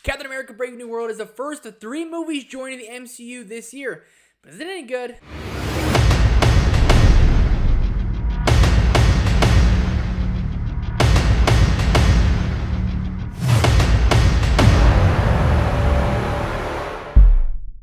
Captain America Brave New World is the first of 3 movies joining the MCU this year. But is it any good?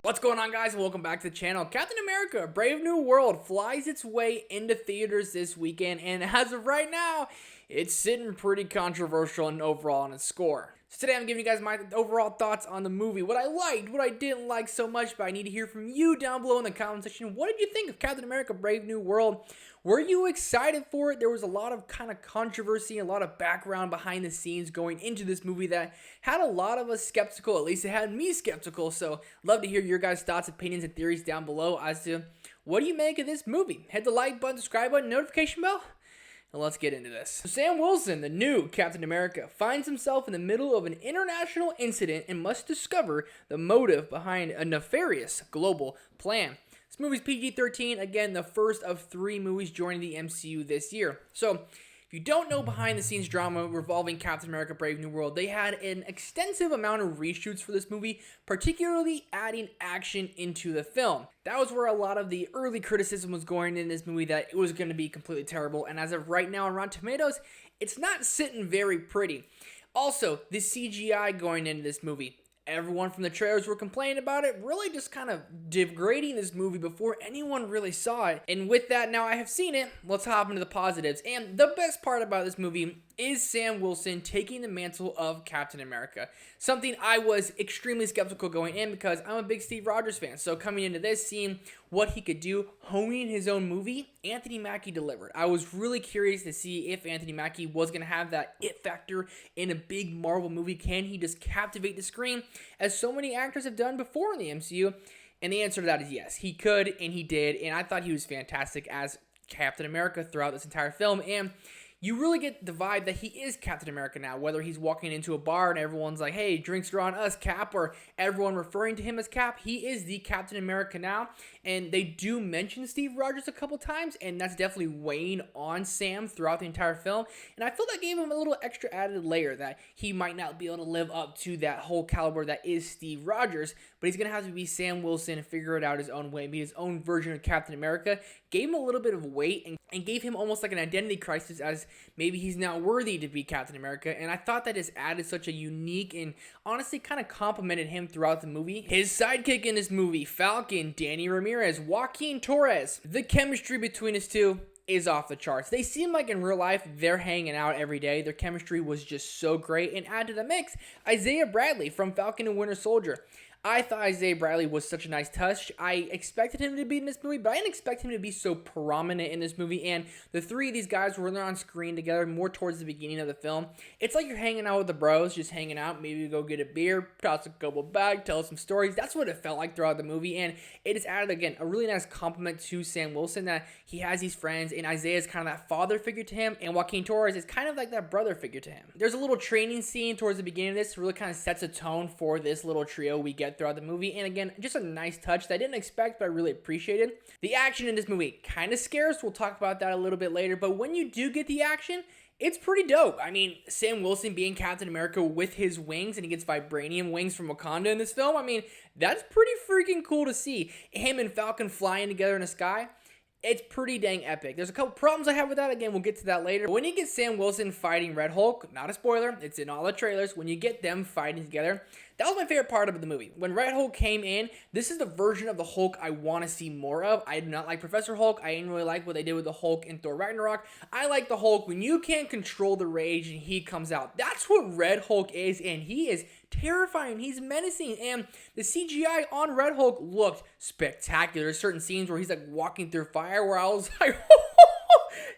What's going on, guys? Welcome back to the channel. Captain America Brave New World flies its way into theaters this weekend, and as of right now, it's sitting pretty controversial and overall on its score. So today I'm giving you guys my overall thoughts on the movie, what I liked, what I didn't like so much, but I need to hear from you down below in the comment section. What did you think of Captain America Brave New World? Were you excited for it? There was a lot of kind of controversy, a lot of background behind the scenes going into this movie that had a lot of us skeptical. At least it had me skeptical. So love to hear your guys' thoughts, opinions, and theories down below as to what do you make of this movie. Hit the like button, subscribe button, notification bell. And let's get into this. So Sam Wilson, the new Captain America, finds himself in the middle of an international incident and must discover the motive behind a nefarious global plan. This movie's PG-13, again, the first of 3 movies joining the MCU this year. So, if you don't know behind-the-scenes drama revolving Captain America Brave New World, they had an extensive amount of reshoots for this movie, particularly adding action into the film. That was where a lot of the early criticism was going in this movie, that it was going to be completely terrible, and as of right now on Rotten Tomatoes, it's not sitting very pretty. Also, the CGI going into this movie. Everyone from the trailers were complaining about it, really just kind of degrading this movie before anyone really saw it. And with that, now I have seen it, let's hop into the positives. And the best part about this movie is Sam Wilson taking the mantle of Captain America. Something I was extremely skeptical going in because I'm a big Steve Rogers fan. So coming into this, seeing what he could do, honing his own movie, Anthony Mackie delivered. I was really curious to see if Anthony Mackie was going to have that it factor in a big Marvel movie. Can he just captivate the screen as so many actors have done before in the MCU? And the answer to that is yes, he could, and he did. And I thought he was fantastic as Captain America throughout this entire film. And you really get the vibe that he is Captain America now, whether he's walking into a bar and everyone's like, hey, drinks are on us, Cap, or everyone referring to him as Cap. He is the Captain America now, and they do mention Steve Rogers a couple times, and that's definitely weighing on Sam throughout the entire film, and I feel that gave him a little extra added layer that he might not be able to live up to that whole caliber that is Steve Rogers, but he's going to have to be Sam Wilson and figure it out his own way, be his own version of Captain America. Gave him a little bit of weight and gave him almost like an identity crisis as maybe he's not worthy to be Captain America, and I thought that just added such a unique and honestly kind of complimented him throughout the movie. His sidekick in this movie, Falcon, Danny Ramirez, Joaquin Torres, the chemistry between his two is off the charts. They seem like in real life they're hanging out every day. Their chemistry was just so great, and add to the mix, Isaiah Bradley from Falcon and Winter Soldier. I thought Isaiah Bradley was such a nice touch. I expected him to be in this movie, but I didn't expect him to be so prominent in this movie. And the 3 of these guys were on screen together more towards the beginning of the film. It's like you're hanging out with the bros, just hanging out. Maybe go get a beer, toss a couple back, tell some stories. That's what it felt like throughout the movie. And it has added, again, a really nice compliment to Sam Wilson that he has these friends. And Isaiah is kind of that father figure to him. And Joaquin Torres is kind of like that brother figure to him. There's a little training scene towards the beginning of this. Really kind of sets a tone for this little trio we get throughout the movie. And again, just a nice touch that I didn't expect, but I really appreciated. The action in this movie, kind of scarce. We'll talk about that a little bit later. But when you do get the action, it's pretty dope. I mean, Sam Wilson being Captain America with his wings, and he gets vibranium wings from Wakanda in this film. I mean, that's pretty freaking cool to see. Him and Falcon flying together in the sky. It's pretty dang epic. There's a couple problems I have with that. Again, we'll get to that later. But when you get Sam Wilson fighting Red Hulk, not a spoiler, it's in all the trailers. When you get them fighting together, that was my favorite part of the movie. When Red Hulk came in, this is the version of the Hulk I want to see more of. I do not like Professor Hulk. I didn't really like what they did with the Hulk in Thor Ragnarok. I like the Hulk when you can't control the rage and he comes out. That's what Red Hulk is, and he is terrifying. He's menacing, and the CGI on Red Hulk looked spectacular. There's certain scenes where he's like walking through fire where I was like,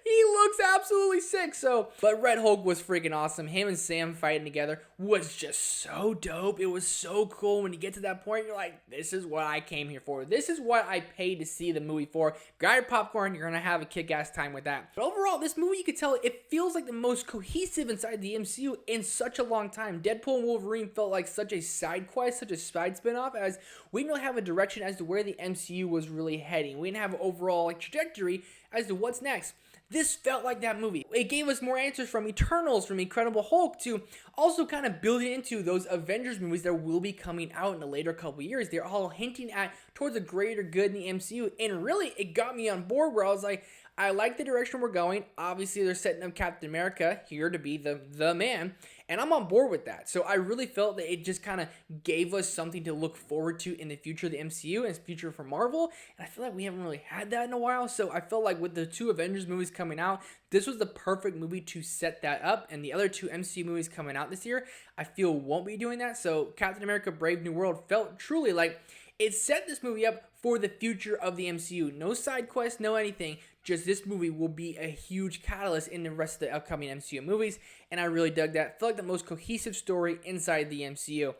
he looks absolutely sick. But Red Hulk was freaking awesome. Him and Sam fighting together was just so dope. It was so cool. When you get to that point, you're like, this is what I came here for. This is what I paid to see the movie for. Grab your popcorn. You're going to have a kick-ass time with that. But overall, this movie, you could tell it feels like the most cohesive inside the MCU in such a long time. Deadpool and Wolverine felt like such a side quest, such a side spin-off, as we didn't really have a direction as to where the MCU was really heading. We didn't have an overall trajectory as to what's next. This felt like that movie. It gave us more answers from Eternals, from Incredible Hulk, to also kind of building into those Avengers movies that will be coming out in the later couple years. They're all hinting at towards a greater good in the MCU, and really it got me on board where I was like, I like the direction we're going. Obviously, they're setting up Captain America here to be the man, and I'm on board with that. So I really felt that it just kind of gave us something to look forward to in the future of the MCU and its future for Marvel, and I feel like we haven't really had that in a while. So I felt like with the 2 Avengers movies coming out, this was the perfect movie to set that up, and the other 2 MCU movies coming out this year, I feel won't be doing that. So Captain America Brave New World felt truly like it set this movie up for the future of the MCU. No side quests, no anything. Just this movie will be a huge catalyst in the rest of the upcoming MCU movies, and I really dug that. Felt like the most cohesive story inside the MCU.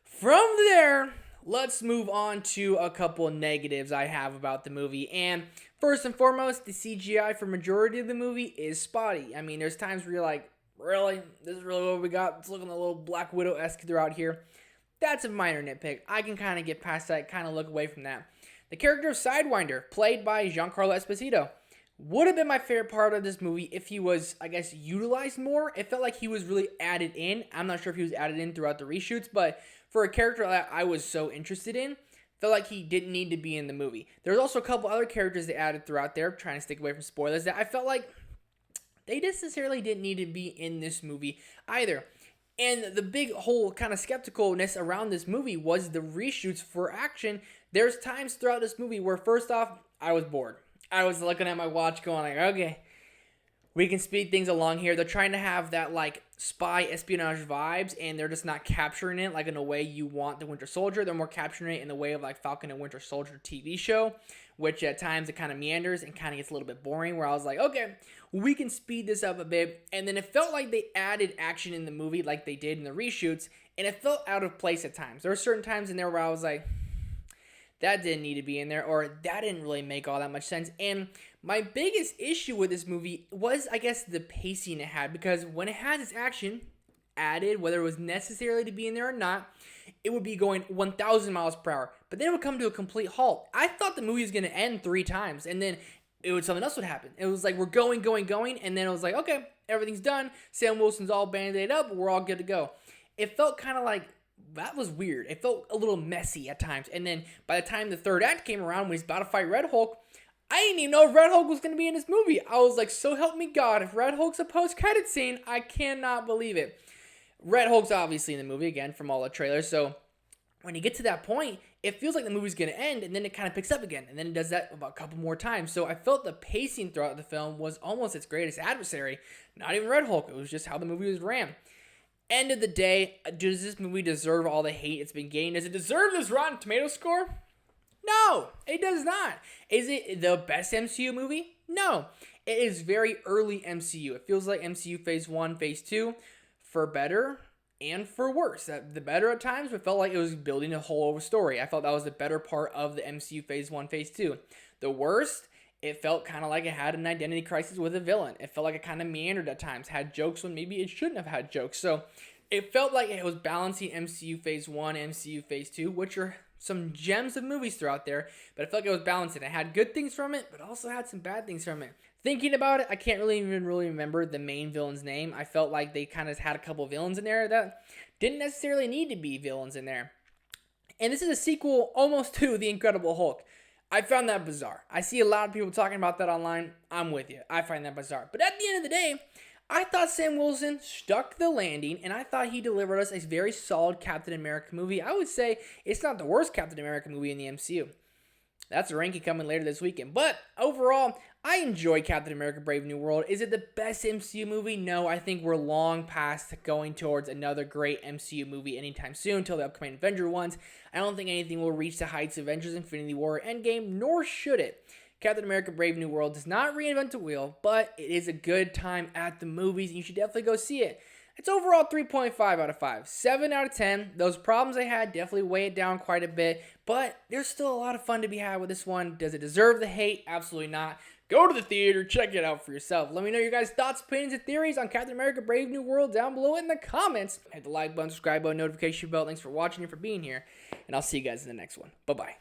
From there, let's move on to a couple negatives I have about the movie. And first and foremost, the CGI for majority of the movie is spotty. I mean, there's times where you're like, really? This is really what we got? It's looking a little Black Widow-esque throughout here. That's a minor nitpick. I can kind of get past that, kind of look away from that. The character of Sidewinder, played by Giancarlo Esposito, would have been my favorite part of this movie if he was, I guess, utilized more. It felt like he was really added in. I'm not sure if he was added in throughout the reshoots, but for a character that I was so interested in, felt like he didn't need to be in the movie. There's also a couple other characters they added throughout there, trying to stick away from spoilers, that I felt like they necessarily didn't need to be in this movie either. And the big whole kind of skepticalness around this movie was the reshoots for action. There's times throughout this movie where, first off, I was bored. I was looking at my watch going like, okay, we can speed things along here. They're trying to have that like spy espionage vibes, and they're just not capturing it like in a way you want the Winter Soldier. They're more capturing it in the way of like Falcon and Winter Soldier TV show, which at times it kind of meanders and kind of gets a little bit boring, where I was like, okay, we can speed this up a bit. And then it felt like they added action in the movie like they did in the reshoots, and it felt out of place at times. There were certain times in there where I was like, that didn't need to be in there, or that didn't really make all that much sense. And my biggest issue with this movie was, I guess, the pacing it had, because when it had its action added, whether it was necessarily to be in there or not, it would be going 1,000 miles per hour, but then it would come to a complete halt. I thought the movie was going to end 3 times, and then something else would happen. It was like, we're going, and then it was like, okay, everything's done. Sam Wilson's all banded up, we're all good to go. It felt kind of like, that was weird. It felt a little messy at times. And then by the time the third act came around, when he's about to fight Red Hulk, I didn't even know if Red Hulk was going to be in this movie. I was like, so help me God, if Red Hulk's a post-credit scene, I cannot believe it. Red Hulk's obviously in the movie, again, from all the trailers. So when you get to that point, it feels like the movie's going to end, and then it kind of picks up again. And then it does that about a couple more times. So I felt the pacing throughout the film was almost its greatest adversary. Not even Red Hulk. It was just how the movie was ran. End of the day, does this movie deserve all the hate it's been getting? Does it deserve this Rotten Tomatoes score? No, it does not. Is it the best MCU movie? No. It is very early MCU. It feels like MCU Phase 1, Phase 2, for better and for worse. The better at times, but felt like it was building a whole story. I felt that was the better part of the MCU Phase 1, Phase 2. The worst, it felt kind of like it had an identity crisis with a villain. It felt like it kind of meandered at times, had jokes when maybe it shouldn't have had jokes. So it felt like it was balancing MCU Phase 1, MCU Phase 2, which are some gems of movies throughout there, but I felt like it was balancing. It had good things from it, but also had some bad things from it. Thinking about it, I can't really remember the main villain's name. I felt like they kind of had a couple villains in there that didn't necessarily need to be villains in there. And this is a sequel almost to The Incredible Hulk. I found that bizarre. I see a lot of people talking about that online. I'm with you. I find that bizarre. But at the end of the day, I thought Sam Wilson stuck the landing, and I thought he delivered us a very solid Captain America movie. I would say it's not the worst Captain America movie in the MCU. That's a ranking coming later this weekend. But overall, I enjoy Captain America Brave New World. Is it the best MCU movie? No, I think we're long past going towards another great MCU movie anytime soon until the upcoming Avenger ones. I don't think anything will reach the heights of Avengers Infinity War or Endgame, nor should it. Captain America Brave New World does not reinvent the wheel, but it is a good time at the movies, and you should definitely go see it. It's overall 3.5 out of 5. 7 out of 10. Those problems I had definitely weigh it down quite a bit, but there's still a lot of fun to be had with this one. Does it deserve the hate? Absolutely not. Go to the theater, check it out for yourself. Let me know your guys' thoughts, opinions, and theories on Captain America Brave New World down below in the comments. Hit the like button, subscribe button, notification bell. Thanks for watching and for being here, and I'll see you guys in the next one. Bye-bye.